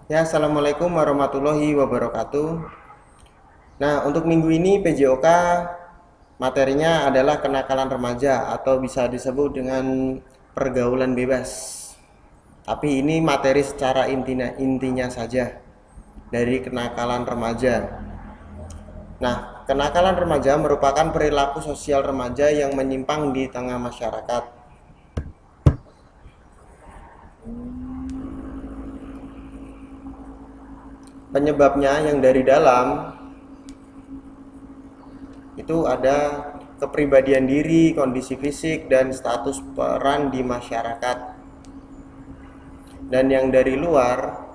Ya, assalamualaikum warahmatullahi wabarakatuh. Nah, untuk minggu ini PJOK materinya adalah kenakalan remaja atau bisa disebut dengan pergaulan bebas. Tapi ini materi secara intinya saja dari kenakalan remaja. Nah, kenakalan remaja merupakan perilaku sosial remaja yang menyimpang di tengah masyarakat. Penyebabnya yang dari dalam itu ada kepribadian diri, kondisi fisik, dan status peran di masyarakat. Dan yang dari luar,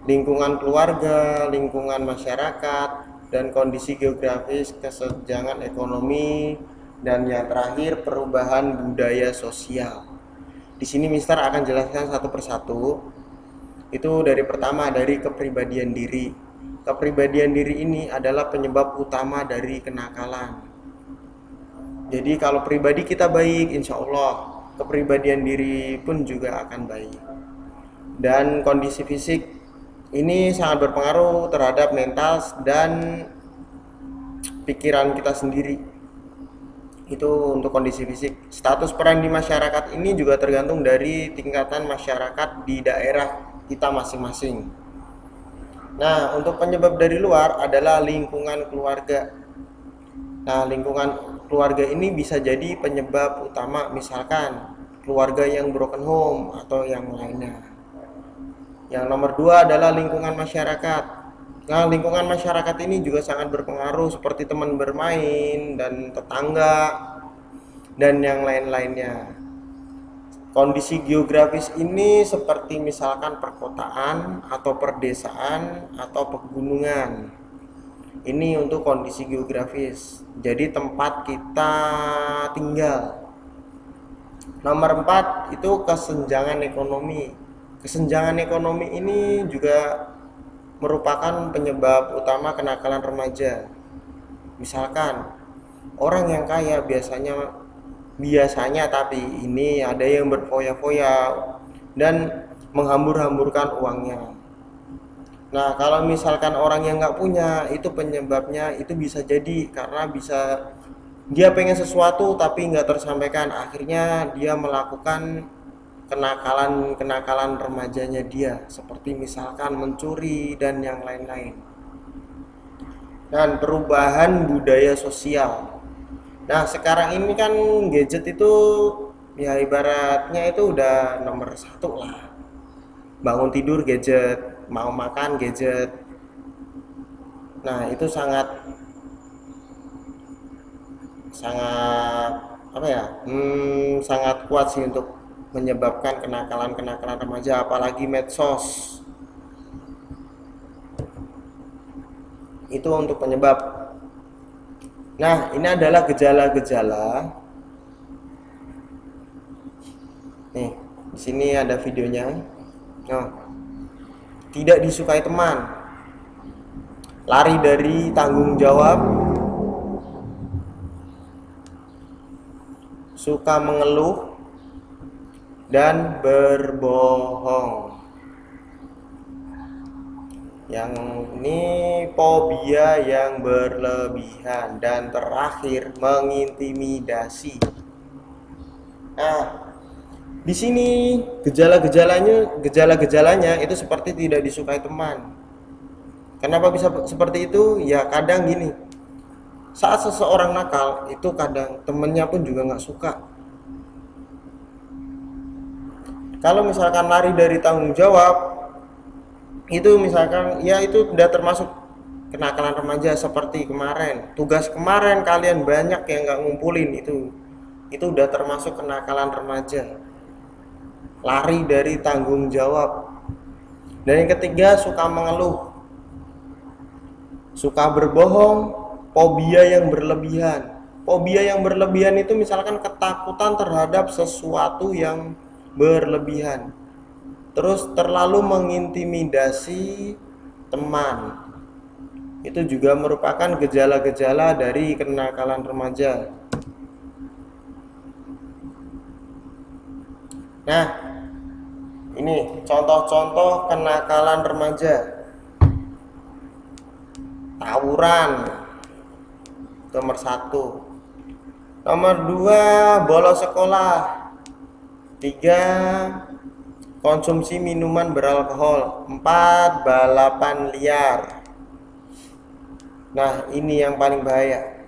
lingkungan keluarga, lingkungan masyarakat, dan kondisi geografis, kesenjangan ekonomi, dan yang terakhir perubahan budaya sosial. Di sini Mister akan jelaskan satu persatu. Itu dari pertama dari kepribadian diri. Kepribadian diri ini adalah penyebab utama dari kenakalan. Jadi kalau pribadi kita baik, insya Allah kepribadian diri pun juga akan baik. Dan kondisi fisik ini sangat berpengaruh terhadap mental dan pikiran kita sendiri. Itu untuk kondisi fisik. Status peran di masyarakat ini juga tergantung dari tingkatan masyarakat di daerah kita masing-masing. Nah, untuk penyebab dari luar adalah lingkungan keluarga. Nah, lingkungan keluarga ini bisa jadi penyebab utama, misalkan keluarga yang broken home atau yang lainnya. Yang nomor dua adalah lingkungan masyarakat. Nah, lingkungan masyarakat ini juga sangat berpengaruh seperti teman bermain dan tetangga dan yang lain-lainnya. Kondisi geografis ini seperti misalkan perkotaan atau perdesaan atau pegunungan. Ini untuk kondisi geografis. Jadi tempat kita tinggal. Nomor 4 itu kesenjangan ekonomi. Kesenjangan ekonomi ini juga merupakan penyebab utama kenakalan remaja. Misalkan orang yang kaya biasanya tapi ini ada yang berfoya-foya dan menghambur-hamburkan uangnya. Nah, kalau misalkan orang yang nggak punya, itu penyebabnya itu bisa jadi karena bisa dia pengen sesuatu tapi nggak tersampaikan, akhirnya dia melakukan kenakalan remajanya dia, seperti misalkan mencuri dan yang lain-lain. Dan perubahan budaya sosial. Nah, sekarang ini kan gadget itu ya ibaratnya itu udah nomor satu lah. Bangun tidur gadget, mau makan gadget. Nah, itu sangat sangat apa ya? Sangat kuat sih untuk menyebabkan kenakalan remaja, apalagi medsos. Itu untuk penyebab. Nah, ini adalah gejala-gejala. Nih, di sini ada videonya. Nah, tidak disukai teman, lari dari tanggung jawab, suka mengeluh, dan berbohong. Yang ini fobia yang berlebihan, dan terakhir mengintimidasi. Nah, di sini gejala-gejalanya itu seperti tidak disukai teman. Kenapa bisa seperti itu? Ya kadang gini, saat seseorang nakal itu kadang temennya pun juga nggak suka. Kalau misalkan lari dari tanggung jawab, itu misalkan ya itu udah termasuk kenakalan remaja. Seperti kemarin, tugas kemarin kalian banyak yang nggak ngumpulin, itu udah termasuk kenakalan remaja. Lari dari tanggung jawab. Dan yang ketiga, suka mengeluh, suka berbohong, fobia yang berlebihan. Fobia yang berlebihan itu misalkan ketakutan terhadap sesuatu yang berlebihan. Terus terlalu mengintimidasi teman. Itu juga merupakan gejala-gejala dari kenakalan remaja. Nah, Ini contoh-contoh kenakalan remaja. Tawuran, nomor 1. Nomor 2, bolos sekolah. 3, konsumsi minuman beralkohol. 4, balapan liar. Nah, ini yang paling bahaya.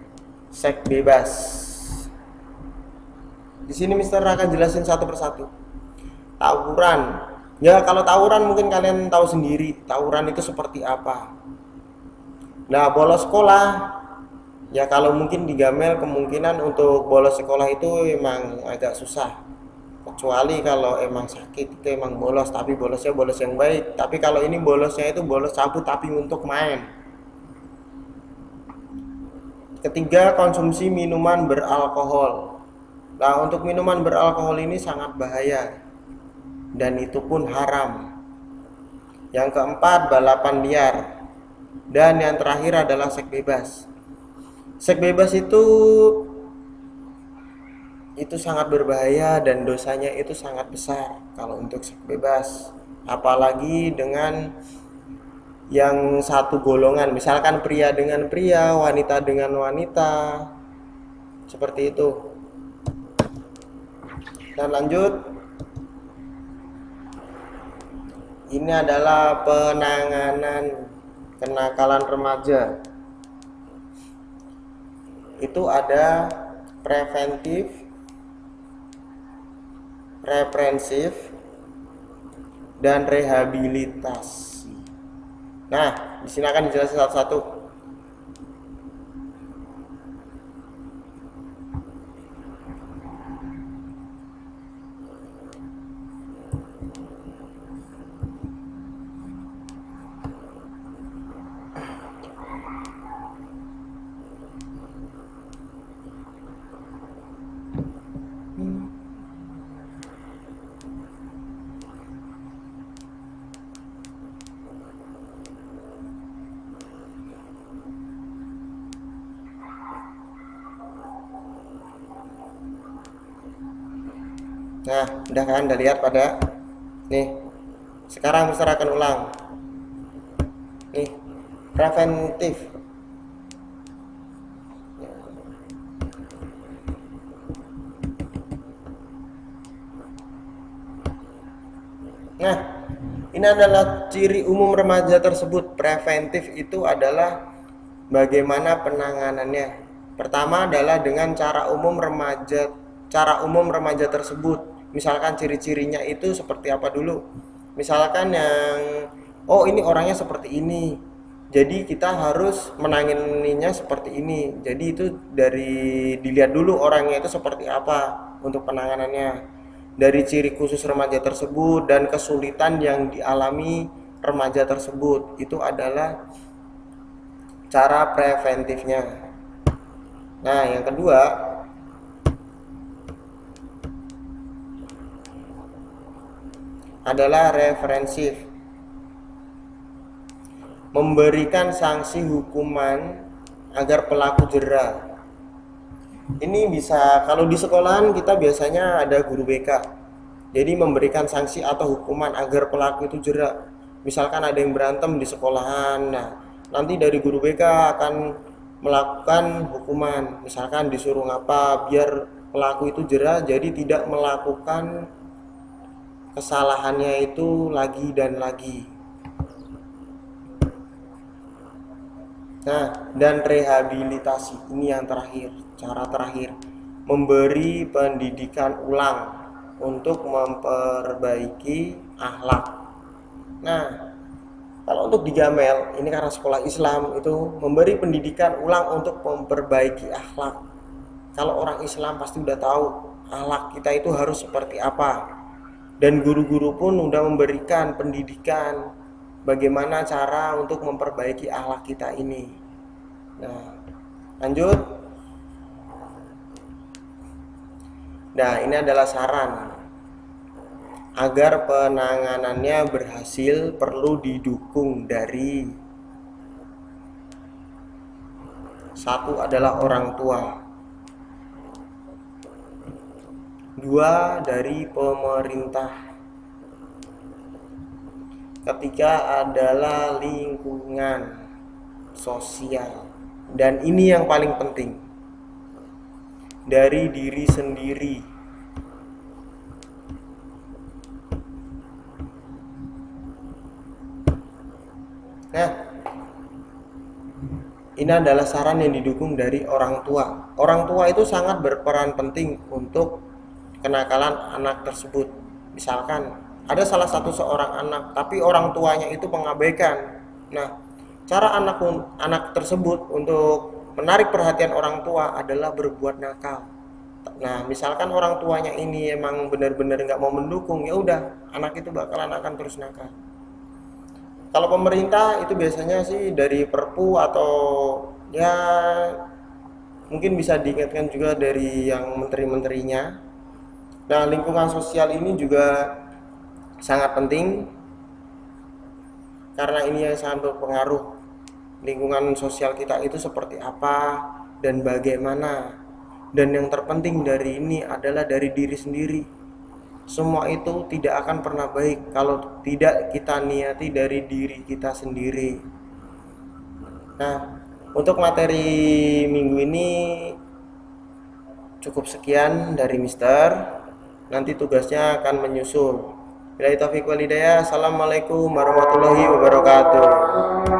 Seks bebas. Di sini Mister akan jelasin satu persatu. Tawuran. Ya, kalau tawuran mungkin kalian tahu sendiri, tawuran itu seperti apa. Nah, bolos sekolah. Ya, kalau mungkin di Gamel kemungkinan untuk bolos sekolah itu emang agak susah. Kecuali kalau emang sakit itu emang bolos, tapi bolosnya bolos yang baik. Tapi kalau ini bolosnya itu bolos cabut tapi untuk main. Ketiga, konsumsi minuman beralkohol. Nah, untuk minuman beralkohol ini sangat bahaya dan itu pun haram. Yang keempat, balapan liar. Dan yang terakhir adalah seks bebas. Seks bebas itu sangat berbahaya dan dosanya itu sangat besar kalau untuk seks bebas. Apalagi dengan yang satu golongan, misalkan pria dengan pria, wanita dengan wanita, seperti itu. Dan lanjut, ini adalah penanganan kenakalan remaja. Itu ada preventif, reprensif, dan rehabilitasi. Nah, di sini akan dijelaskan satu-satu. Nah, udah kan, udah lihat pada nih. Sekarang Mister akan ulang. Nih, preventif. Nah, ini adalah ciri umum remaja tersebut. Preventif itu adalah bagaimana penanganannya. Pertama adalah dengan cara umum remaja tersebut. Misalkan ciri-cirinya itu seperti apa dulu. Misalkan yang ini orangnya seperti ini. Jadi kita harus menanganinya seperti ini. Jadi itu dilihat dulu orangnya itu seperti apa untuk penanganannya. Dari ciri khusus remaja tersebut dan kesulitan yang dialami remaja tersebut, itu adalah cara preventifnya. Nah, yang kedua adalah referensif, memberikan sanksi hukuman agar pelaku jera. Ini bisa, kalau di sekolahan kita biasanya ada guru BK, jadi memberikan sanksi atau hukuman agar pelaku itu jera. Misalkan ada yang berantem di sekolahan, nah nanti dari guru BK akan melakukan hukuman, misalkan disuruh ngapa biar pelaku itu jera, jadi tidak melakukan kesalahannya itu lagi dan lagi. Nah, dan rehabilitasi ini yang terakhir, cara terakhir, memberi pendidikan ulang untuk memperbaiki akhlak. Nah, kalau untuk di Gamel, ini karena sekolah Islam, itu memberi pendidikan ulang untuk memperbaiki akhlak. Kalau orang Islam pasti udah tahu akhlak kita itu harus seperti apa. Dan guru-guru pun udah memberikan pendidikan bagaimana cara untuk memperbaiki akhlak kita ini. Nah, lanjut. Nah, ini adalah saran. Agar penanganannya berhasil perlu didukung dari satu adalah orang tua, dua dari pemerintah, Ketiga adalah lingkungan sosial. Dan ini yang paling penting, dari diri sendiri. Nah, ini adalah saran yang didukung dari orang tua. Orang tua itu sangat berperan penting untuk kenakalan anak tersebut. Misalkan ada salah satu seorang anak, tapi orang tuanya itu mengabaikan. Nah, cara anak tersebut untuk menarik perhatian orang tua adalah berbuat nakal. Nah, misalkan orang tuanya ini emang benar-benar nggak mau mendukung, ya udah, anak itu bakalan akan terus nakal. Kalau pemerintah itu biasanya sih dari Perpu atau ya mungkin bisa diingatkan juga dari yang menteri-menterinya. Nah, lingkungan sosial ini juga sangat penting karena ini yang sangat berpengaruh. Lingkungan sosial kita itu seperti apa dan bagaimana. Dan yang terpenting dari ini adalah dari diri sendiri. Semua itu tidak akan pernah baik kalau tidak kita niati dari diri kita sendiri. Nah, untuk materi minggu ini cukup sekian dari Mister. Nanti tugasnya akan menyusul. Billahi taufiq wal hidayah. Assalamualaikum warahmatullahi wabarakatuh.